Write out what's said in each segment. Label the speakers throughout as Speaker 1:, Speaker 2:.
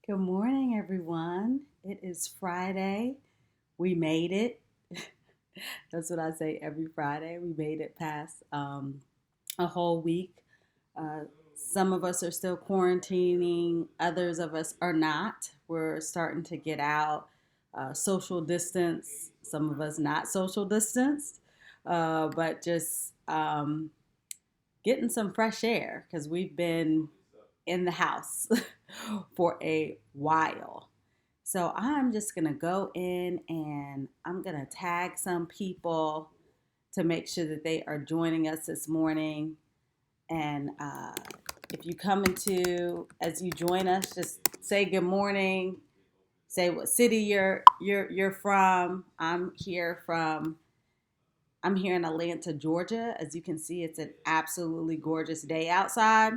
Speaker 1: Good morning, everyone. It is Friday. We made it. That's what I say every Friday. We made it past a whole week. Uh, some of us are still quarantining, others of us are not. We're starting to get out, social distance, some of us not social distanced, but just getting some fresh air because we've been in the house for a while. So I'm just going to go in and I'm going to tag some people to make sure that they are joining us this morning. And if you come into, as you join us, just say good morning, say what city you're from. I'm here in Atlanta, Georgia. As you can see, it's an absolutely gorgeous day outside.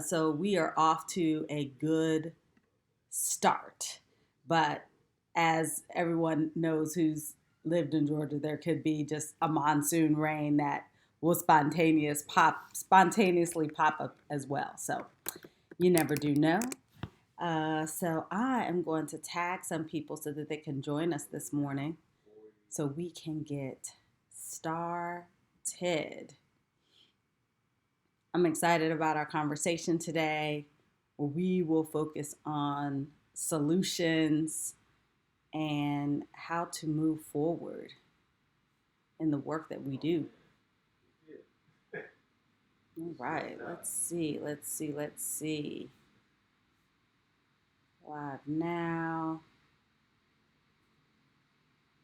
Speaker 1: So we are off to a good start. But as everyone knows who's lived in Georgia, there could be just a monsoon rain that will spontaneously pop up as well. So you never do know. So I am going to tag some people so that they can join us this morning so we can get started. I'm excited about our conversation today. We will focus on solutions and how to move forward in the work that we do. All right, let's see. Live now.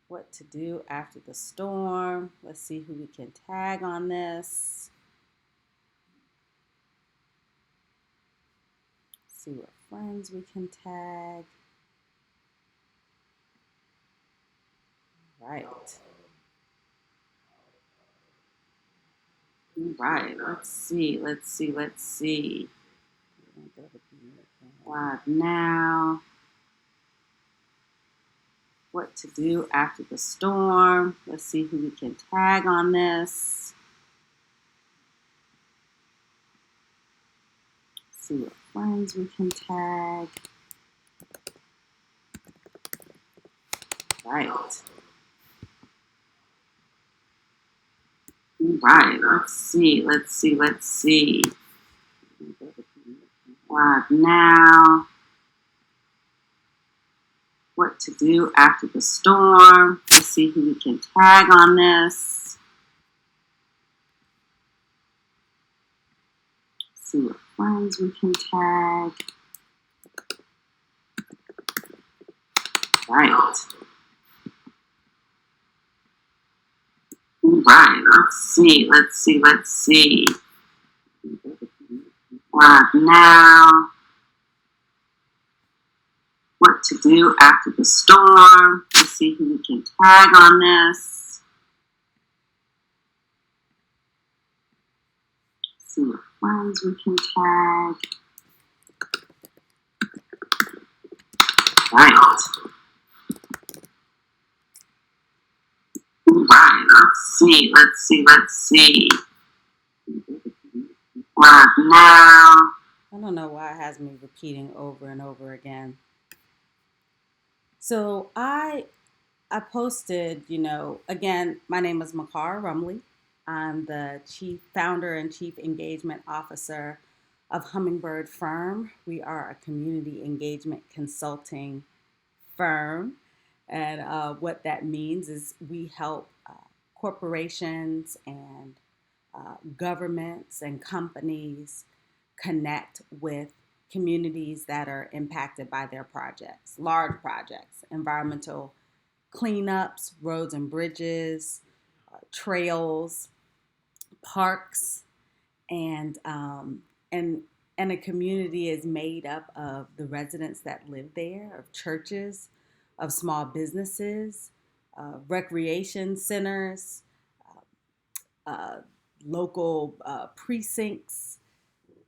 Speaker 1: What to do after the storm. Let's see who we can tag on this. See what friends we can tag. Right. All right, let's see. Live now. What to do after the storm. Let's see who we can tag on this. See what friends we can tag. Right. All right, let's see. Live now. What to do after the storm. Let's see who we can tag on this. See what friends we can tag. Right. All right, let's see. Live now. What to do after the storm. Let's see who we can tag on this. See what friends we can tag. Right. All right, let's see. Live now. I don't know why it has me repeating over and over again. So I posted, again, my name is Makara Rumley. I'm the chief founder and chief engagement officer of Hummingbird Firm. We are a community engagement consulting firm. And what that means is we help corporations and governments and companies connect with communities that are impacted by their projects, large projects, environmental cleanups, roads and bridges, trails, parks, and and and a community is made up of the residents that live there, of churches, of small businesses, recreation centers, uh, local precincts,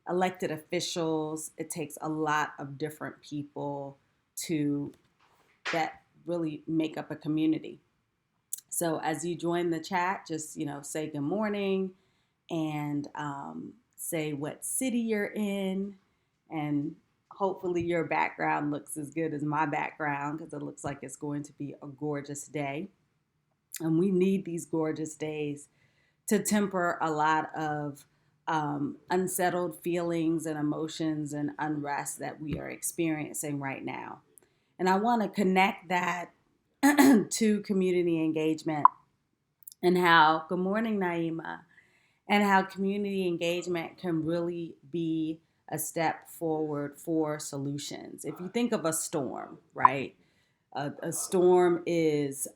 Speaker 1: elected officials. It takes a lot of different people to that really make up a community. So as you join the chat, just say good morning and say what city you're in, and Hopefully, your background looks as good as my background because it looks like it's going to be a gorgeous day. And we need these gorgeous days to temper a lot of unsettled feelings and emotions and unrest that we are experiencing right now. And I want to connect that to community engagement and how, good morning, Naima, and how community engagement can really be a step forward for solutions. If you think of a storm, right? A storm is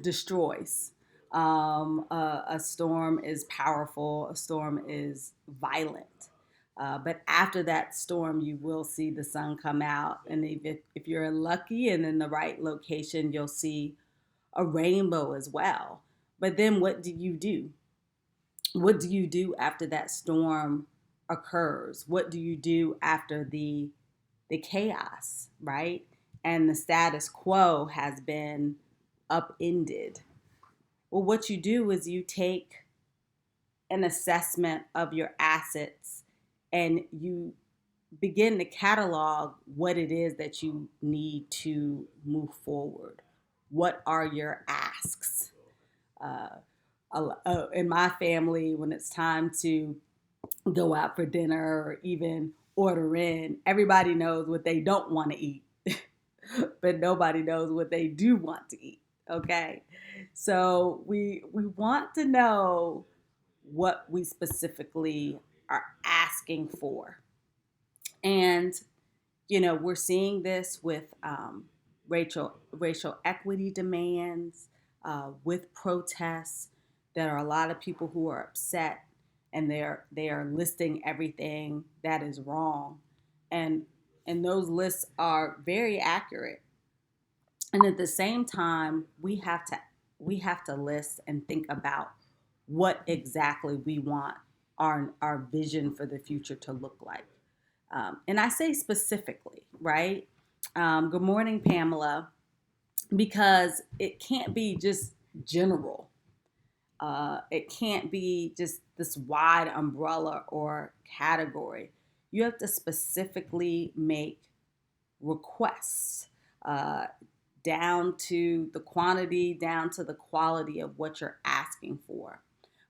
Speaker 1: destroys. A storm is powerful. A storm is violent. But after that storm, you will see the sun come out. And if you're lucky and in the right location, you'll see a rainbow as well. But then what do you do? What do you do after that storm occurs? What do you do after the chaos, right? And the status quo has been upended. Well, what you do is you take an assessment of your assets and you begin to catalog what it is that you need to move forward. What are your asks? Uh, in my family, when it's time to go out for dinner or even order in, everybody knows what they don't want to eat, but nobody knows what they do want to eat. Okay, so we want to know what we specifically are asking for, and we're seeing this with racial equity demands, with protests. There are a lot of people who are upset, and they are listing everything that is wrong, and those lists are very accurate. And at the same time, we have to list and think about what exactly we want our vision for the future to look like. And I say specifically, right? Good morning, Pamela, because it can't be just general. It can't be just this wide umbrella or category. You have to specifically make requests, down to the quantity, down to the quality of what you're asking for.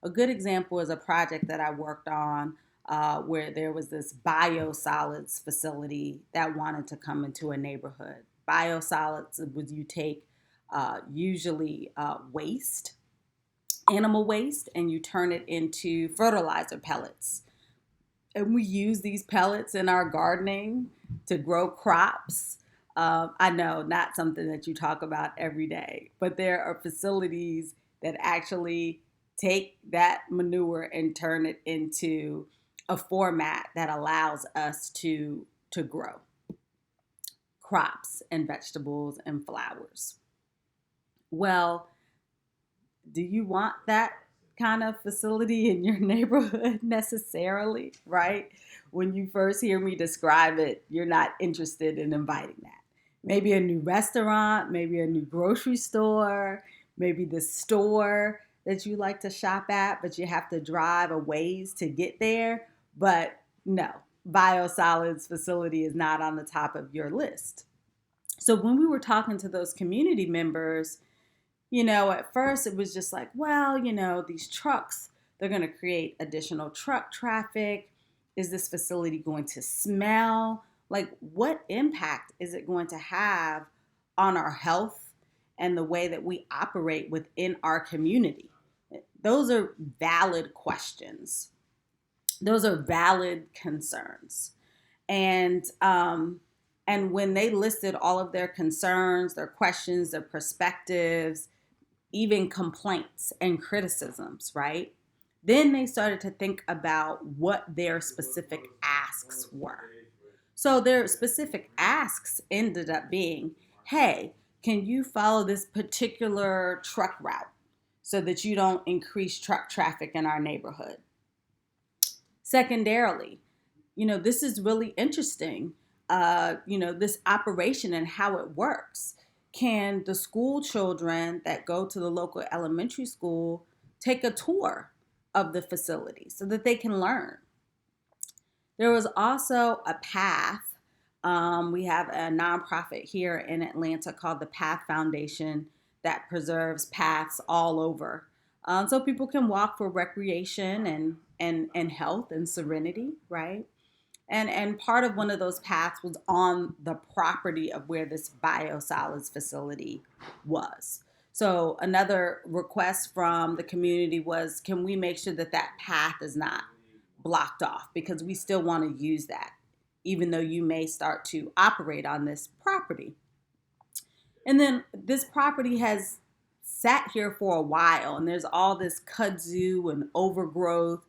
Speaker 1: A good example is a project that I worked on, where there was this biosolids facility that wanted to come into a neighborhood. Biosolids was you take usually waste, animal waste, and you turn it into fertilizer pellets. And we use these pellets in our gardening to grow crops. I know, not something that you talk about every day, but there are facilities that actually take that manure and turn it into a format that allows us to grow crops and vegetables and flowers. Well, do you want that kind of facility in your neighborhood necessarily, right? When you first hear me describe it, you're not interested in inviting that. Maybe a new restaurant, maybe a new grocery store, maybe the store that you like to shop at, but you have to drive a ways to get there. But no, biosolids facility is not on the top of your list. So when we were talking to those community members, at first it was just like, well, these trucks, they're going to create additional truck traffic. Is this facility going to smell? Like, what impact is it going to have on our health and the way that we operate within our community? Those are valid questions. Those are valid concerns. And when they listed all of their concerns, their questions, their perspectives, even complaints and criticisms, right? Then they started to think about what their specific asks were. So their specific asks ended up being, hey, can you follow this particular truck route so that you don't increase truck traffic in our neighborhood? Secondarily, this is really interesting, this operation and how it works. Can the school children that go to the local elementary school take a tour of the facility so that they can learn? There was also a path. We have a nonprofit here in Atlanta called the Path Foundation that preserves paths all over, so people can walk for recreation and health and serenity, right? And part of one of those paths was on the property of where this biosolids facility was. So another request from the community was, can we make sure that that path is not blocked off, because we still want to use that even though you may start to operate on this property. And then this property has sat here for a while, and there's all this kudzu and overgrowth,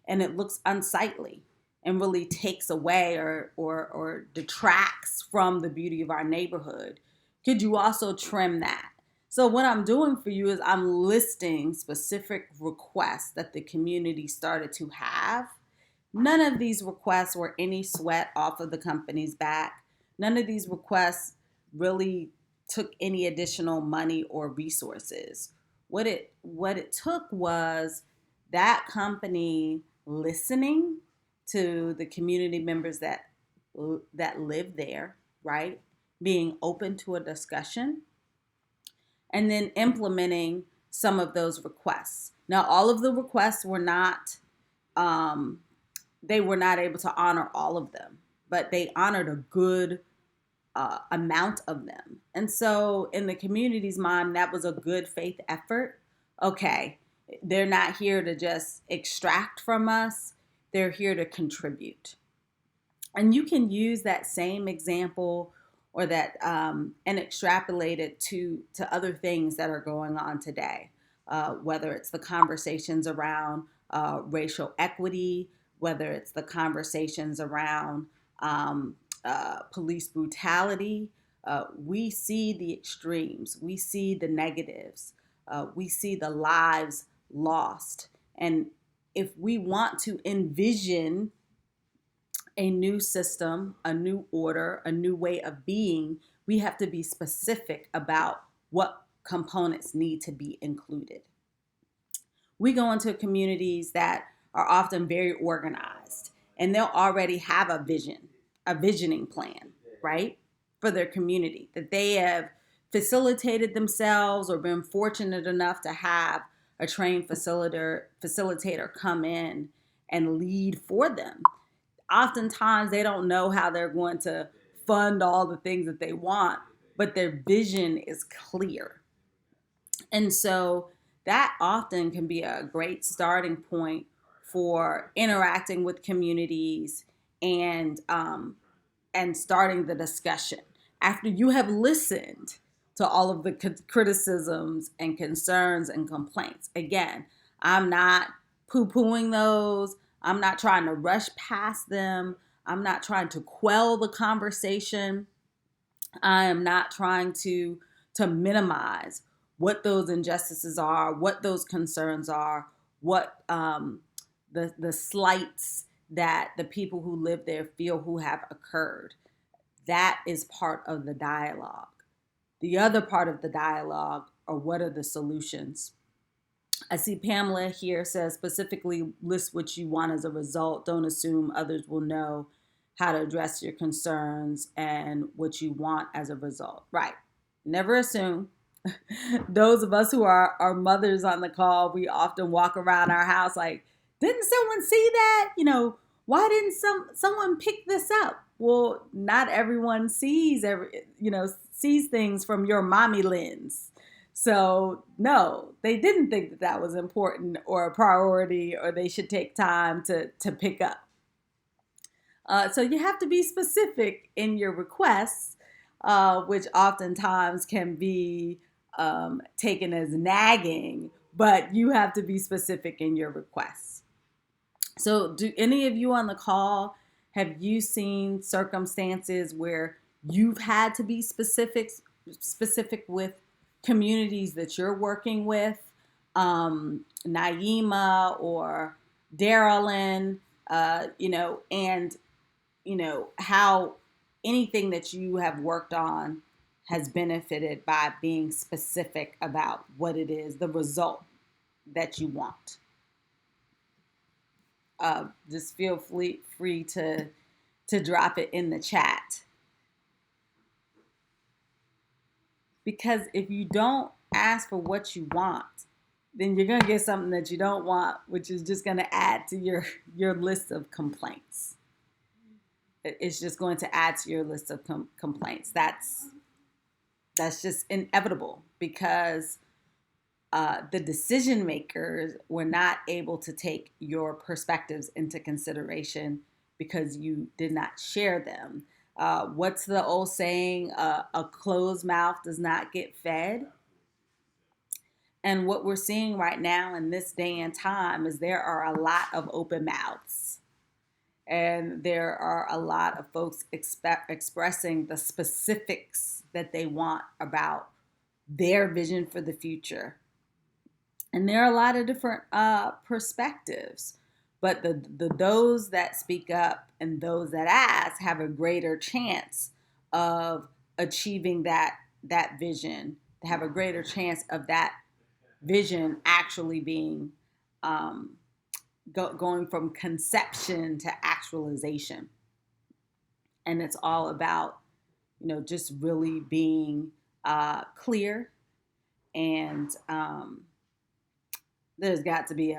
Speaker 1: and it looks unsightly and really takes away or detracts from the beauty of our neighborhood. Could you also trim that? So what I'm doing for you is I'm listing specific requests that the community started to have. None of these requests were any sweat off of the company's back. None of these requests really took any additional money or resources. What it took was that company listening to the community members that live there, right? Being open to a discussion, and then implementing some of those requests. Now, all of the requests were not, they were not able to honor all of them, but they honored a good amount of them. And so, in the community's mind, that was a good faith effort. Okay, they're not here to just extract from us, they're here to contribute. And you can use that same example or that and extrapolate it to other things that are going on today, whether it's the conversations around racial equity, whether it's the conversations around police brutality. We see the extremes, we see the negatives, we see the lives lost. And if we want to envision a new system, a new order, a new way of being, we have to be specific about what components need to be included. We go into communities that are often very organized, and they'll already have a visioning plan, right, for their community that they have facilitated themselves or been fortunate enough to have a trained facilitator come in and lead for them. Oftentimes they don't know how they're going to fund all the things that they want, but their vision is clear. And so that often can be a great starting point for interacting with communities and starting the discussion after you have listened to all of the criticisms and concerns and complaints. Again, I'm not poo-pooing those. I'm not trying to rush past them. I'm not trying to quell the conversation. I am not trying to minimize what those injustices are, what those concerns are, what the slights that the people who live there feel who have occurred. That is part of the dialogue. The other part of the dialogue are, what are the solutions? I see Pamela here says, specifically list what you want as a result. Don't assume others will know how to address your concerns and what you want as a result. Right. Never assume. Those of us who are mothers on the call, we often walk around our house like, didn't someone see that? Why didn't someone pick this up? Well, not everyone sees things from your mommy lens. So no, they didn't think that that was important or a priority, or they should take time to pick up. So you have to be specific in your requests, which oftentimes can be taken as nagging, but you have to be specific in your requests. So do any of you on the call, have you seen circumstances where you've had to be specific with communities that you're working with? Naima or Darylyn, and how anything that you have worked on has benefited by being specific about what it is, the result that you want. just feel free to drop it in the chat. Because if you don't ask for what you want, then you're going to get something that you don't want, which is just going to add to your list of complaints. It's just going to add to your list of complaints. That's just inevitable, because the decision makers were not able to take your perspectives into consideration because you did not share them. What's the old saying? A closed mouth does not get fed. And what we're seeing right now in this day and time is there are a lot of open mouths. And there are a lot of folks expressing the specifics that they want about their vision for the future. And there are a lot of different perspectives. But the those that speak up and those that ask have a greater chance of achieving that vision, have a greater chance of that vision actually being going from conception to actualization. And it's all about, just really being clear. And there's got to be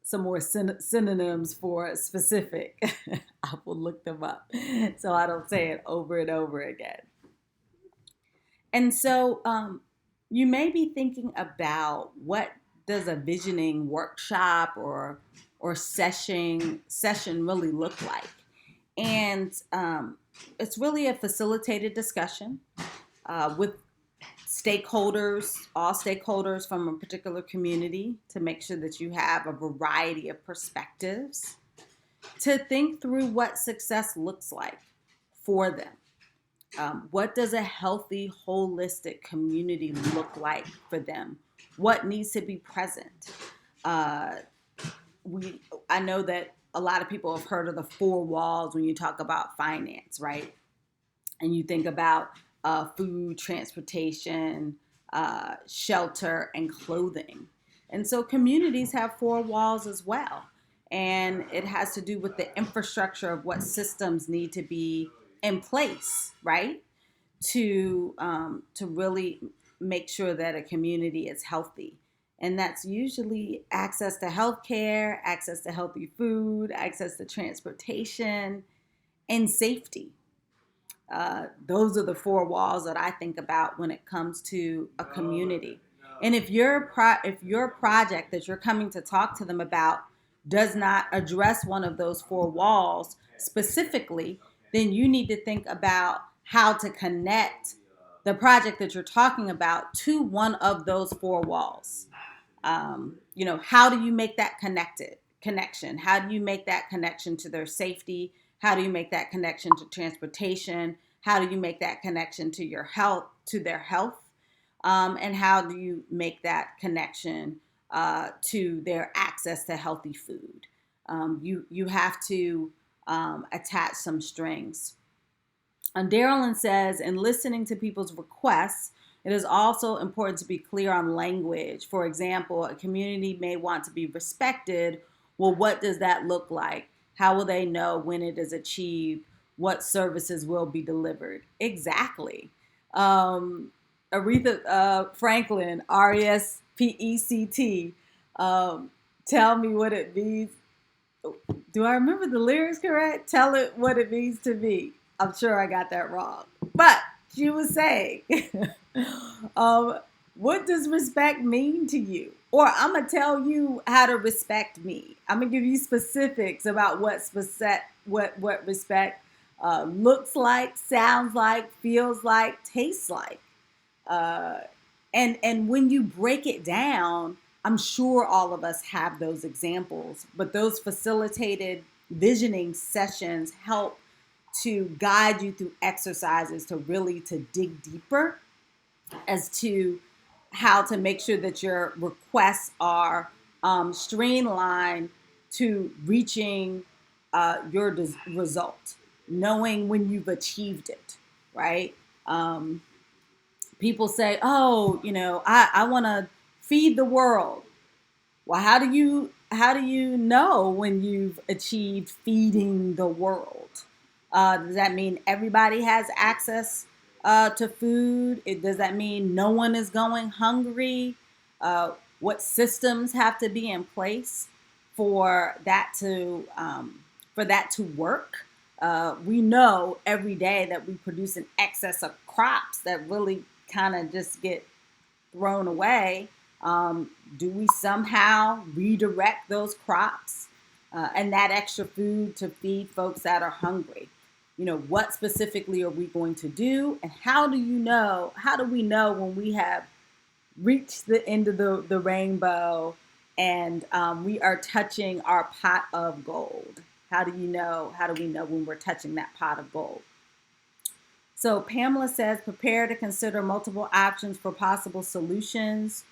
Speaker 1: some more synonyms for specific. I will look them up so I don't say it over and over again. And so you may be thinking about, what does a visioning workshop or session really look like? And it's really a facilitated discussion with stakeholders, all stakeholders from a particular community, to make sure that you have a variety of perspectives to think through what success looks like for them. What does a healthy, holistic community look like for them? What needs to be present? I know that a lot of people have heard of the 4 walls when you talk about finance, right? And you think about food, transportation, shelter, and clothing. And so communities have 4 walls as well. And it has to do with the infrastructure of what systems need to be in place, right? To really make sure that a community is healthy. And that's usually access to healthcare, access to healthy food, access to transportation, and safety. Those are the 4 walls that I think about when it comes to a community. And if your project that you're coming to talk to them about does not address one of those 4 walls specifically, then you need to think about how to connect the project that you're talking about to one of those 4 walls. How do you make that connection? How do you make that connection to their safety? How do you make that connection to transportation? How do you make that connection to your health, to their health? And how do you make that connection to their access to healthy food? You have to attach some strings. And Darylyn says, in listening to people's requests, it is also important to be clear on language. For example, a community may want to be respected. Well, what does that look like? How will they know when it is achieved? What services will be delivered? Exactly. Aretha Franklin, RESPECT, tell me what it means. Do I remember the lyrics correct? Tell it what it means to me. I'm sure I got that wrong. But she was saying, what does respect mean to you? Or I'm going to tell you how to respect me. I'm going to give you specifics about what respect looks like, sounds like, feels like, tastes like. And when you break it down, I'm sure all of us have those examples, but those facilitated visioning sessions help to guide you through exercises to dig deeper as to how to make sure that your requests are streamlined to reaching your result, knowing when you've achieved it, right? People say, I want to feed the world. Well, how do you know when you've achieved feeding the world? Does that mean everybody has access to food? Does that mean no one is going hungry? What systems have to be in place for that to work? We know every day that we produce an excess of crops that really kind of just get thrown away. Do we somehow redirect those crops and that extra food to feed folks that are hungry? You know, what specifically are we going to do? And how do we know when we have reached the end of the rainbow and we are touching our pot of gold? How do you know? How do we know when we're touching that pot of gold? So Pamela says, prepare to consider multiple options for possible solutions.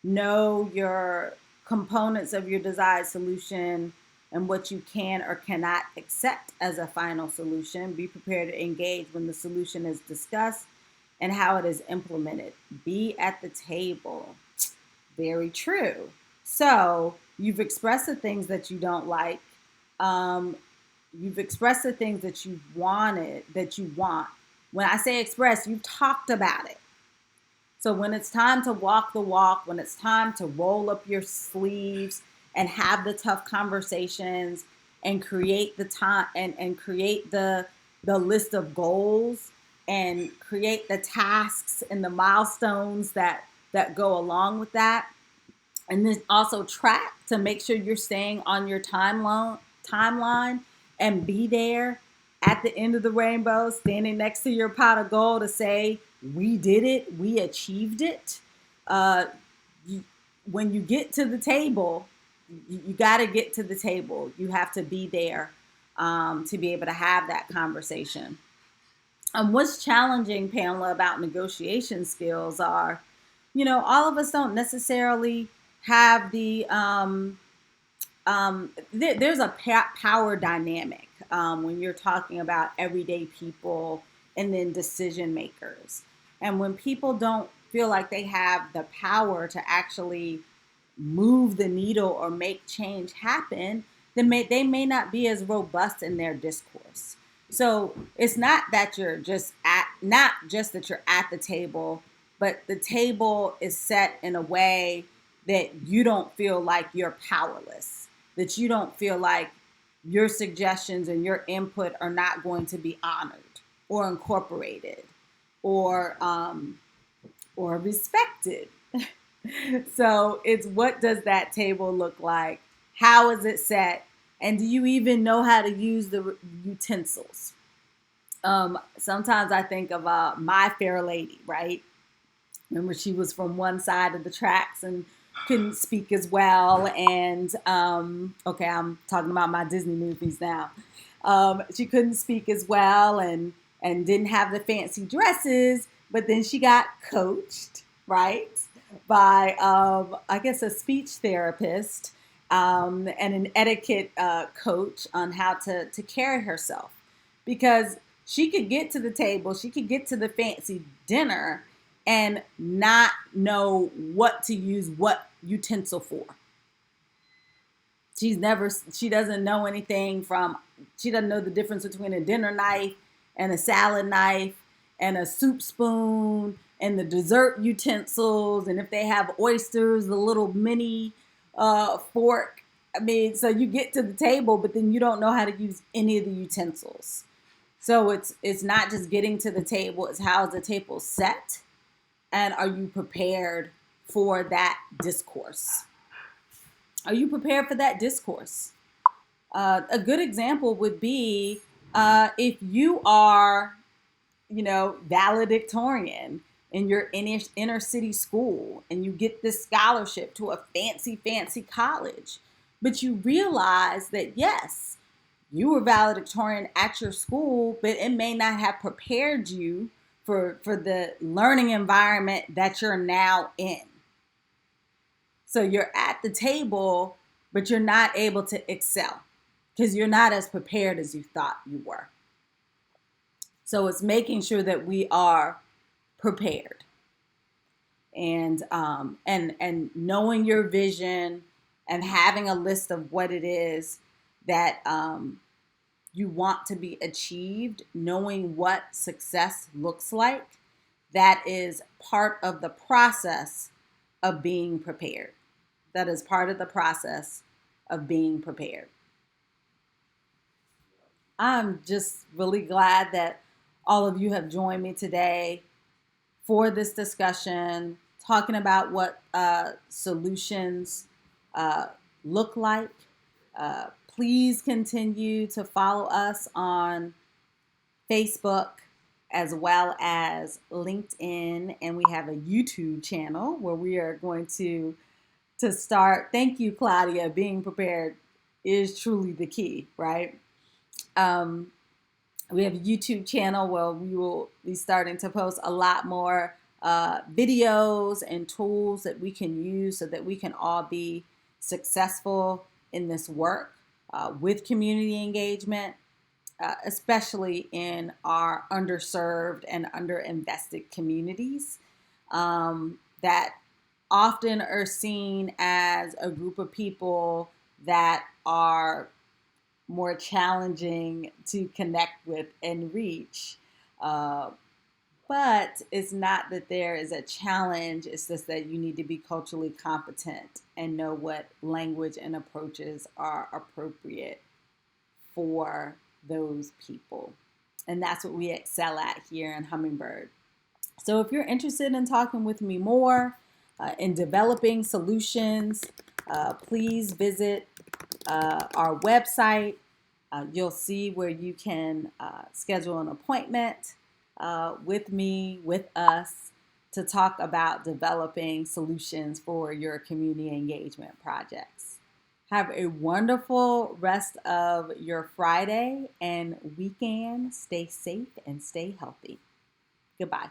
Speaker 1: Know your components of your desired solution and what you can or cannot accept as a final solution. Be prepared to engage when the solution is discussed and how it is implemented. Be at the table. Very true. So you've expressed the things that you don't like. Um, you've expressed the things that that you want. When I say express, you've talked about it. So when it's time to walk the walk, when it's time to roll up your sleeves and have the tough conversations and create the time and create the list of goals and create the tasks and the milestones that go along with that. And then also track to make sure you're staying on your timeline and be there at the end of the rainbow, standing next to your pot of gold to say, we did it, we achieved it. Uh, you, when you get to the table, you got to get to the table. You have to be there to be able to have that conversation. What's challenging, Pamela, about negotiation skills are, you know, all of us don't necessarily have there's a power dynamic when you're talking about everyday people and then decision makers. And when people don't feel like they have the power to actually move the needle or make change happen, then they may not be as robust in their discourse. So it's not that not just that you're at the table, but the table is set in a way that you don't feel like you're powerless, that you don't feel like your suggestions and your input are not going to be honored or incorporated or or respected. So it's, what does that table look like? How is it set? And do you even know how to use the utensils? Sometimes I think of My Fair Lady, right? Remember, she was from one side of the tracks and couldn't speak as well. And okay, I'm talking about my Disney movies now. She couldn't speak as well and didn't have the fancy dresses, but then she got coached, right, by I guess a speech therapist and an etiquette coach on how to carry herself, because she could get to the table, she could get to the fancy dinner and not know what to use what utensil for. She doesn't know anything from, she doesn't know the difference between a dinner knife and a salad knife and a soup spoon and the dessert utensils. And if they have oysters, the little mini fork. I mean, so you get to the table, but then you don't know how to use any of the utensils. So it's not just getting to the table, it's how is the table set and are you prepared for that discourse? Are you prepared for that discourse? A good example would be if you are, you know, valedictorian in your inner city school and you get this scholarship to a fancy college, but you realize that yes, you were valedictorian at your school, but it may not have prepared you for the learning environment that you're now in. So you're at the table, but you're not able to excel because you're not as prepared as you thought you were. So it's making sure that we are prepared and knowing your vision and having a list of what it is that you want to be achieved, knowing what success looks like, that is part of the process of being prepared. That is part of the process of being prepared. I'm just really glad that all of you have joined me today for this discussion, talking about what solutions uh, look like. Please continue to follow us on Facebook as well as LinkedIn, and we have a YouTube channel where we are going to start. Thank you, Claudia. Being prepared is truly the key, right? Um, we have a YouTube channel where we will be starting to post a lot more videos and tools that we can use so that we can all be successful in this work with community engagement, especially in our underserved and underinvested communities that often are seen as a group of people that are more challenging to connect with and reach. Uh, but it's not that there is a challenge, it's just that you need to be culturally competent and know what language and approaches are appropriate for those people. And that's what we excel at here in Hummingbird. So if you're interested in talking with me more, in developing solutions, please visit our website. You'll see where you can schedule an appointment with me, with us, to talk about developing solutions for your community engagement projects. Have a wonderful rest of your Friday and weekend. Stay safe and stay healthy. Goodbye.